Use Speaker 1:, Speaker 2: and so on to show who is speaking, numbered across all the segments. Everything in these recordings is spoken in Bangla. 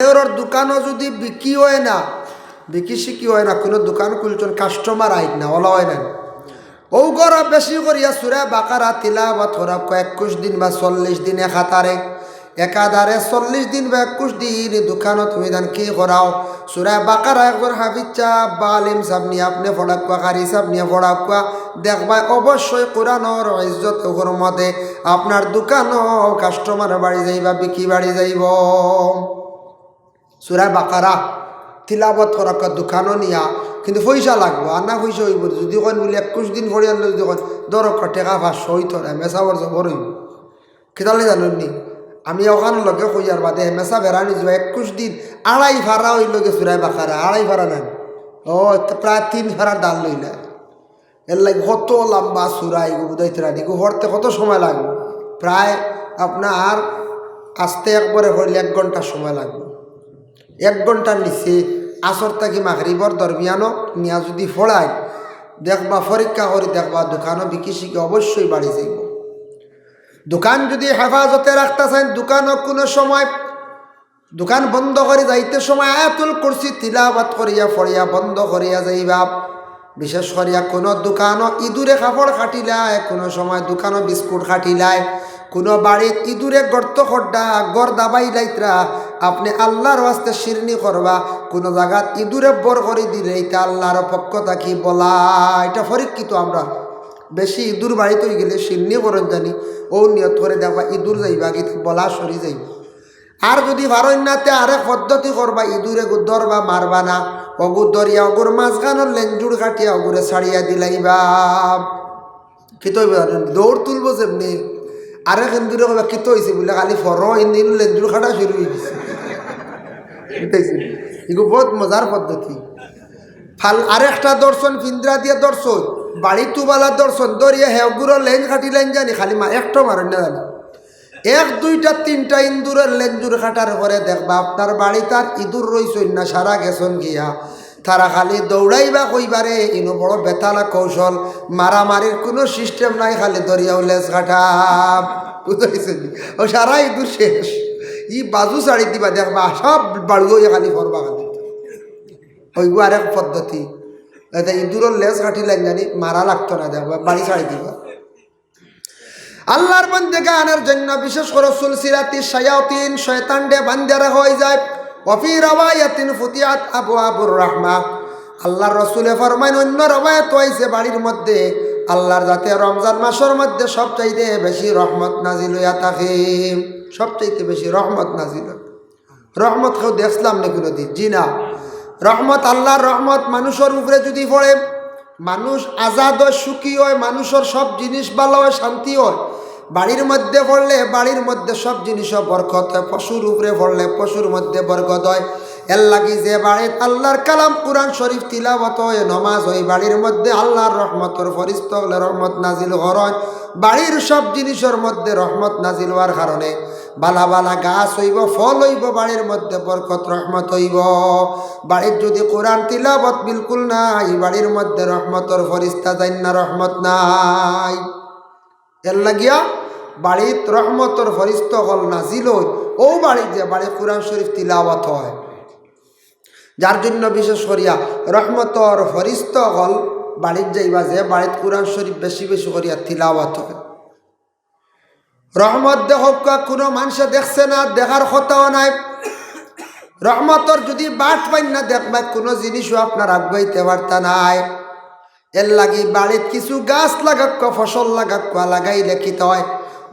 Speaker 1: ওর দোকানও যদি বিক্রি হয় না, বিক্রি শিকি হয় না, কোনো দোকান খুলছেন কাস্টমার আইন না ওলা হয় না, ও গড় বেশি করিয়া সূরা বাকারা তিলাওয়াত করা 21 দিন বা 40 দিন একাধারে 40 দিন বা 21 দিন দোকানও তুমি দান কি করাও সূরা বাকারা একজন হাফিজ সাহেব বা আলিম সাহেব নিয়ে আপনি পড়াকুয়া কারি সাহেব নিয়ে পড়াকুয়া দেখবা অবশ্যই কোরআনের ইজ্জত হরমতে আপনার দোকানও কাস্টমার বাড়ি যাইবা, বিক্রি বাড়ি যাইব। সূরা বাকারা তিলাওয়াত করা দোকানও নিয়া কিন্তু পয়সা লাগবো, আর না পয়সা হইব যদি কোন বলে 21 দিন পরে আনলে যদি কোন দরক টাকা 500 হইতো না, মেসাবর জবর হইব। কিতালে জানেননি আমি ওখানে লগে কইয়ার বাদে মেসা বেড়ানি যাওয়া 21 দিন 2.5 ফাড়া হইল গে সূরা বাকারা, 2.5 ফাড়া নেন ও প্রায় 3 ফাড়ার ডাল লইলা। এর লাগে কত লম্বা সূরা এগো বুঝাইতে রানি গো পড়তে কত সময় লাগবে, প্রায় আপনার আস্তে একবারে হইলে 1 ঘন্টা সময় লাগবে। 1 ঘন্টার নিচে আসর থাকি মাগরিবর দরমিয়ানো নিয়া যদি ফড়ায় দেখবা পরীক্ষা করে দেখবা দোকানও বিক্রি শিখে অবশ্যই বাড়ি যাইব। দোকান যদি হেফাজতে রাখতে চান দোকানও কোনো সময় দোকান বন্ধ করে যাইতে সময় আয়াতুল কুরসি তিলাওয়াত করিয়া ফড়িয়া বন্ধ করিয়া যাইবা। বিশেষ করিয়া কোনো দোকানও ইঁদুরে কাপড় খাটিলায়, কোনো সময় দোকানও বিস্কুট খাটিলায়, কোনো বাড়িত ইঁদুরে গর্ত খড্ডা গড় দাবাই লাইতরা আপনি আল্লাহর ওয়াস্তে শিরনি করবা, কোনো জায়গাত ইঁদুরে বর করে দিলে এটা আল্লাহর পক্ষ থাকি বলা, এটা পরীক্ষিত। আমরা বেশি ইঁদুর বাড়িতে গেলে শিরনি করেন জানি ও নিয়ত করে দেখবা ইঁদুর যাইবা কিন্তু বলা সরি যাইব। আর যদি ভারণ্যাতে আরেক পদ্ধতি করবা ইঁদুরে গুদ্দর বা মারবা না, অগুর দরিয়া অগুর মাঝখানোর লেঞ্জুর কাটিয়া অগুরে ছাড়িয়া দিলাইবা। কি তো দৌড় তুলবো যেমনি আরেক ইন্দুরে কবা কিত হয়েছে বলে খালি ফর ইন্দিন লেঞ্জুর খাটা শুরু হয়ে গেছে। এগুলো বহুত মজার পদ্ধতি। আরেকটা দর্শন পিন্দ্রা দিয়ে দর্শন বাড়ি তুবালার দর্শন দরিয়া হেগুরো লেঞ্জ খাটি লেঞ্জ জানি খালি একটা মারেন না জানি 1 2 3 ইন্দুরের লেঞ্জুর খাটার পরে দেখবা আপনার বাড়ি তার ইঁদুর রইছই না সারা গেছন গিয়া তারা খালি দৌড়াইবা কইবারে ইনো বড় বেতালা কৌশল, মারামারির কোনো সিস্টেম নাই, খালি দরিয়াও লেজ কাটা বুঝাইছে ও সারা ইঁদুর শেষ। ই বাজু ছাড়ি দিবা দেখবা সব বাড়ুই খালি ফরবা খালি হইব। আরেক পদ্ধতি এটা ইঁদুরের লেজ কাটিলেন জানি মারা লাগতো না, দেখবা বাড়ি ছাড়ি দিবা। আল্লাহর বান্দেগানের জন্য বিশেষ করে সুলসিলাতি শায়াতিন শয়তানডে বান্দারা হয়ে যায়। ওয়াফি রাওয়ায়াতিন ফুতিয়াত আবওয়াবুর রাহমা, আল্লাহর রাসূলে ফরমান অন্য রাওয়ায়াত হইছে বাড়ির মধ্যে আল্লাহর যাতে রমজান মাসের মধ্যে সবচাইতে বেশি রহমত নাজিল হইয়া থাকে, সবচাইতে বেশি রহমত নাজিল হয়। রহমত কেউ দেখলাম না কোনোদিন, জি না। রহমত আল্লাহর রহমত মানুষের উপরে যদি পড়ে মানুষ আজাদ হয়, সুখী হয়, মানুষের সব জিনিস ভালো হয়, শান্তি হয়। বাড়ির মধ্যে পড়লে বাড়ির মধ্যে সব জিনিসও বরকত হয়, পশুর উপরে পড়লে পশুর মধ্যে বরকত হয়। এর লাগি যে বাড়ির আল্লাহর কালাম কুরআন শরীফ তিলাওয়াত হয়, নমাজ হয়, বাড়ির মধ্যে আল্লাহর রহমতের ফরিস্তা হলে রহমত নাজিল হয়। বাড়ির সব জিনিসের মধ্যে রহমত নাজিল হওয়ার কারণে বালা বালা গাছ হইব, ফল হইব, বাড়ির মধ্যে বরকত রহমত হইব। বাড়ির যদি কোরআন তিলাওয়াত বিলকুল নাই বাড়ির মধ্যে রহমতর ফরিস্তা যাই না, রহমত নাই। এর লাগিয়া বাড়িত রহমতর ফরিস্তা হল নাজিল হয় ও বাড়ির যে বাড়ি কোরআন শরীফ তিলাওয়াত হয়, যার জন্য বিশেষ করিয়া রহমতর ফরিস্তা হল বাড়ির যাইবা যে বাড়িত কোরআন শরীফ বেশি বেশি করিয়া তিলাওয়াত হয়। রহমত দেখক কোনো মানুষে দেখছে না, দেখার কথাও নাই। রহমতর যদি বাট পাই না দেখবা কোনো জিনিসও আপনার আগাইতে পারতা নাই। এর লাগি বাড়িত কিছু গাছ লাগাক ফসল লাগাক লাগাইলে খিতে হয়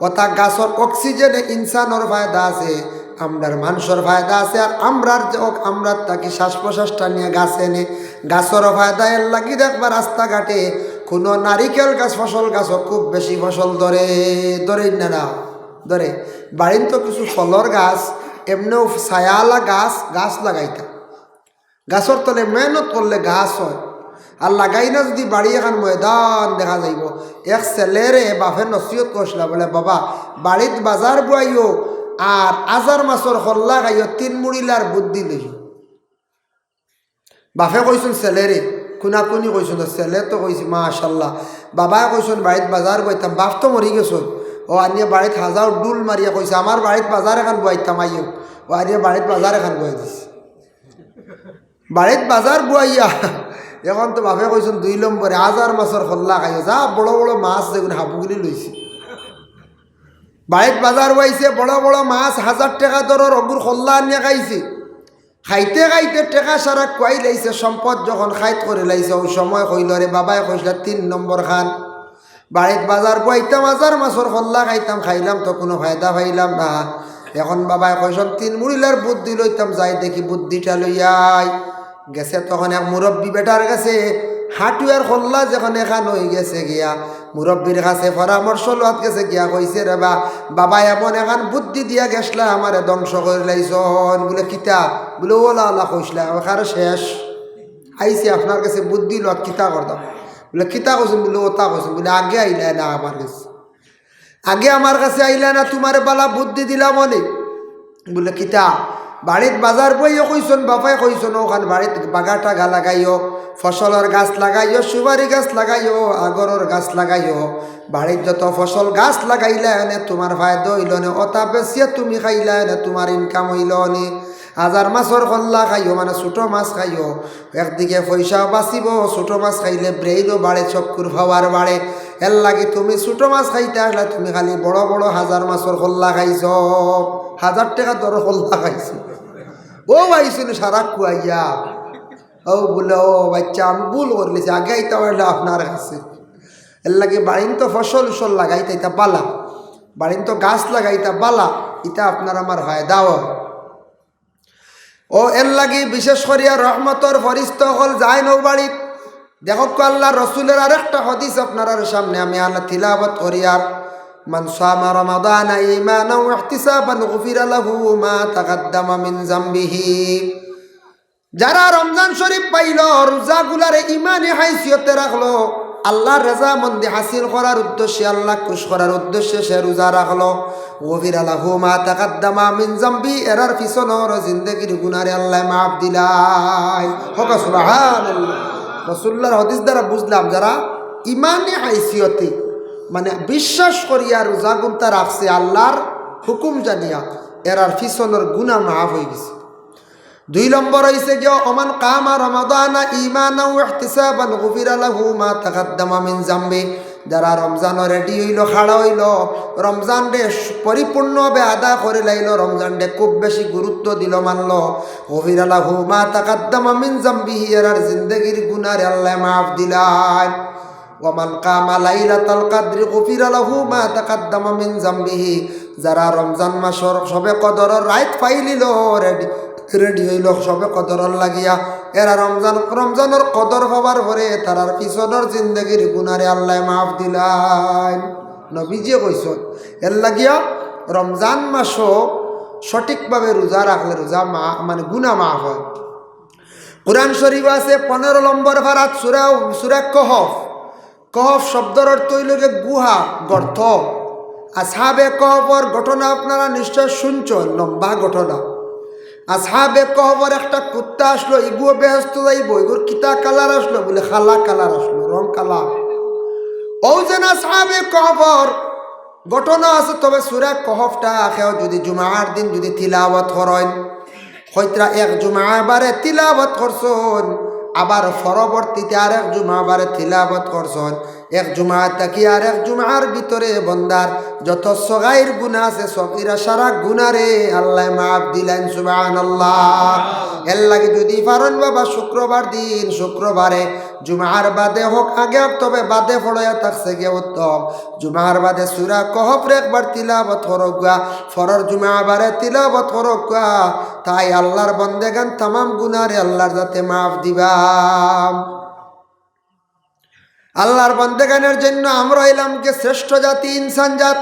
Speaker 1: ওটা গাছর অক্সিজেনে ইনসানের ফায়দা আছে, আমরার মানুষের ফায়দা আছে। আর আমরার তাকে শ্বাস প্রশ্বাসটা নিয়ে গাছ এনে গাছেরও ফায়দা। এর লাগি দেখবা রাস্তাঘাটে কোনো নারিকেল গাছ ফসল গাছও খুব বেশি ফসল ধরে না ধরে। বাড়ির তো কিছু ফলর গাছ এমনিও ছায়ালা গাছ লাগাইতাম, গাছর তলে মেহনত করলে গাছ হয়। আর লাগাই না যদি বাড়ি এখন ময়দান দেখা যাইব। এক ছেলেরে বাপে নসিহত করছিল বলে বাবা বাড়িত বাজার বুয়াইও আর আজার মাছর হল্লা খাইও 3 মুড়িলার বুদ্ধি লইও। বাপে কইসুন ছেলেরে খুনাখুনি কইসুন, ছেলে তো কইছি মাশাল্লাহ। বাবাই কইসুন বাড়িত বাজার বইতাম, বাপ তো মরি গেছুন ও আনিয়া বাড়িত হাজার ডুল মারিয়া কইছে আমার বাড়িত বাজার এখন বইতাম আইও। ও আরিয়া বাড়িত বাজার এখান বয়ে দিছে বাড়িত বাজার বুয়াইয়া এখন তো বাপে কইছেন 2 নম্বরে হাজার মাছের খল্লা খাইও যা বড় বড় মাছ যেগুলো হাবুগুলি লইছে বাড়িত বাজার বইছে বড় বড় মাছ 1000 টাকা দরের অগুর খল্লা আনিয়া খাইছে খাইতে খাইতে টাকা সারা কুয়াই লাইছে সম্পদ যখন খাইত করে লাইছে ওই সময় কইল রে বাবাই কইছিল 3 নম্বর খান বাড়িত বাজার বইতাম হাজার মাছের খল্লা খাইতাম খাইলাম তো কোনো ফায়দা পাইলাম না এখন বাবাই কইছেন 3 মুড়িলার বুদ্ধি লইতাম যাই দেখি বুদ্ধিটা লইয়াই গেছে তখন এক মুরব্বী বেটার কাছে হাটুয়ার খল্লা যখন এখান হয়ে গেছে গিয়া মুরব্বীর কাছে পরামর্শ লোয়াত গেছে গিয়া কইছে রে বাবা এমন এখন বুদ্ধি দিয়া গেছলা আমারে ধ্বংস করে লাইছন বলে কিতা বলে ওলা আল্লাহ কইসলা ওখানে শেষ আইসি আপনার কাছে বুদ্ধি লোয়াত কিতা করতাম বলে কিতা কইছেন বলে ওতা কইছেন বলে আগে আইলা না আমার কাছে আগে আমার কাছে আইলা না তোমার বালা বুদ্ধি দিলাম অনেক বলে কিতা বাড়িত বাজার বইও কইছন বাপাই কইছন ওখানে বাড়িত বাগাটা গা লাগাইও ফসলের গাছ লাগাইও সুপারি গাছ লাগাইও আগরের গাছ লাগাইও বাড়িত যত ফসল গাছ লাগাইলে এনে তোমার ফায়দা হইল নে অতা বেশিয়া তুমি খাইলা এনে তোমার ইনকাম হইল নে হাজার মাছের খল্লা খাইও মানে ছোটো মাছ খাইও একদিকে পয়সা বাঁচিব ছোটো মাছ খাইলে ব্রেইনও বাড়ে চক্কুর ভাবার বাড়ে এর লাগে তুমি ছোটো মাছ খাইতে আসলে তুমি খালি বড় বড় হাজার মাছের খল্লা খাইছ 1000 টাকা দর খল্লা খাইছ ও ভাইছিল সারা কুয়াইয়া ও বলে ও বাচ্চা আমি ভুল করলেছি আগে আইতে পারলে আপনার কাছে এর লাগে বাড়িন তো ফসল উসল লাগাইতে এটা বালা বাড়িন তো গাছ লাগাইতা বালা এটা আপনার আমার ফায়দাও ও এর লাগে বিশেষ করিয়া রহমতর ফরিস্তা হল যায় নৌ বাড়িত দেখো আল্লাহ রসুলের আরেকটা হাদিস আপনার সামনে আমি আল্লাহ তিলাওয়াত করি আর মান সামা রমাদান ঈমানান ওয়া ইহতিসাবান গুফিরা লাহু মা তাকাদ্দামা মিন যামবিহি যারা রমজান শরীফ পাইল রোজাগুলারে ইমানে হাইসিয়তে রাখলো আল্লাহর রাজামন্দি হাসিল করার উদ্দেশ্যে আল্লাহ খুশ করার উদ্দেশ্যে সে রোজা রাখলো গফিরা লাহু মা তাকাদ্দামা মিন যামবি এরার পিছনের জিন্দেগির গুনারে আল্লাহ মাফ দিলাই হোক সুবহানাল্লাহ রাসূলুল্লাহর হাদিস দ্বারা বুঝলাম যারা ইমানে হাইসিয়তে মানে বিশ্বাস করিয়া রোজা গুনতা রাখছে আল্লাহর হুকুম জানিয়া এরার পিছনের গুনাহ মাফ হয়ে গেছে 2 নম্বর হইছে যে ওমান কামা রমাদানা ঈমানান ওয়া ইহতিসাবান গুফিরা লাহু মা তাকাদ্দামা মিন যামবি যারা রমজান রেডি হইল খাড়া হইল রমজান রে পরিপূর্ণভাবে আদায় করে লাইল রমজান রে খুব বেশি গুরুত্ব দিল মানল গুফিরা লাহু মা তাকাদ্দামা মিন যামবিহি এরার জিন্দেগির গুনাহ আল্লাহ মাফ দিলান ওমান কামা লাইলাতুল কদর গুফিরা লাহু মা তাকাদ্দামা মিন যামবিহি যারা রমজান মাসের সবে কদরের রাত পাইলিল রেডি হইল সবে কদর লাগিয়া এরা রমজানের কদর হবার পরে তারার পিছনের জিন্দগির গুনারে আল্লাহ মাফ দিলাইন নবীজি কইছেন এর লাগিয়া রমজান মাসও সঠিকভাবে রোজা রাখলে রোজা মানে গুনাহ মাফ হয় কোরআন শরীফ আছে 15 নম্বর পারাত সূরা কহফ কহফ শব্দের অর্থ হইল গুহা গর্ত আসহাবে কহফের ঘটনা আপনারা নিশ্চয় শুনছেন লম্বা ঘটনা আসহাবে কহফের একটা কুত্তা আসলো ইগুও বেহেশত যাইব ইগুর কিতা কালার আসলো বলে খালা কালার আসলো রং কালা ও যেন আসহাবে কহফের ঘটনা আছে তবে সূরা কহফটা খেও যদি জুমার দিন যদি তিলাওয়াত করেন হয়তরা এক জুমা বারে তিলাওয়াত করছেন আবার পরবর্তীতে আরেক জুমা বারে তিলাওয়াত করছেন এক জুমা তাকি আরেক জুমার ভিতরে বন্দার যত সগাইর গুনাহ আছে সগীরা সারা গুনারে আল্লাহ মাফ দিলেন সুবহানাল্লাহ এর লাগে যদি পারেন বাবা শুক্রবার দিন শুক্রবারে জুমার বাদে হোক আগে হোক তবে বাদে পড়ায়া থাকছে গে উত্তম জুমার বাদে সূরা কহফ একবার তিলাওয়াত করগা ফরর জুমা বারে তিলাওয়াত করগা তাই আল্লাহর বন্দেগান तमाम গুনারে আল্লাহর যাতে মাফ দিবা আল্লাহর বন্দেগানের জন্য আমরা হইলাম কে শ্রেষ্ঠ জাতি ইনসান জাত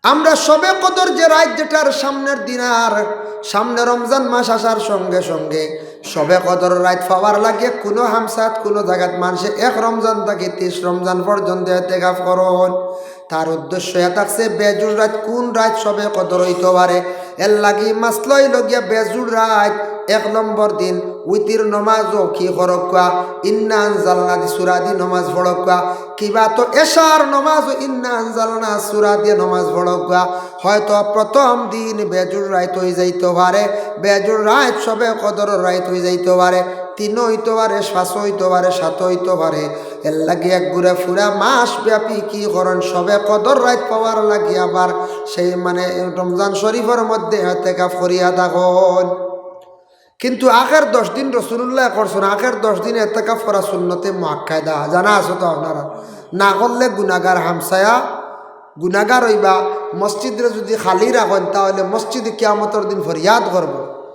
Speaker 1: আমরা সবে কদর যে রাত যেটার সামনের দিন আর সামনে রমজান মাস আসার সঙ্গে সঙ্গে সবে কদর রাত পাওয়ার লাগে কোনো হামসাত কোনো জায়গাত মানুষে 1 রমজান থেকে 30 রমজান পর্যন্ত ইতিকাফ করুন তার উদ্দেশ্য এ থাকছে বেজুর রাত কোন রাত সবে কদর হইতে পারে। এর লাগি মাসলই লগিয়া বেজুর রাত 1 নম্বর দিন উইতির নমাজও কি করকা ইন্না আনজালনা দি সূরা দি নমাজ পড়কা কিবা তো এশার নমাজ ইন্না আনজালনা সূরা দিয়ে নমাজ পড়কা। হয়তো প্রথম দিন বেজুর রাত হয়ে যাইতে পারে, বেজুর রাত সবে কদর রাত হয়ে যাইতে পারে, 3 হইতে পারে, 5 হইতে পারে, 7 হইতে পারে। এর লাগে এক ঘুরে ফুরা মাস ব্যাপী কি করেন সবে কদর রাত পাওয়ার লাগে আবার সেই মানে রমজান শরীফের মধ্যে ইতিকাফ করিয়া থাকুন। কিন্তু আগের 10 দিন রাসূলুল্লাহ করছেন, আগের 10 দিন ইতিকাফ করা সুন্নতে মুআক্কাদা জানা আছে তো আপনারা। না করলে গুনাহগার হামসায়া গুনাহগার হইবা। মসজিদে যদি খালি রাখেন তাহলে মসজিদে কিয়ামতের দিন ফরিয়াদ করব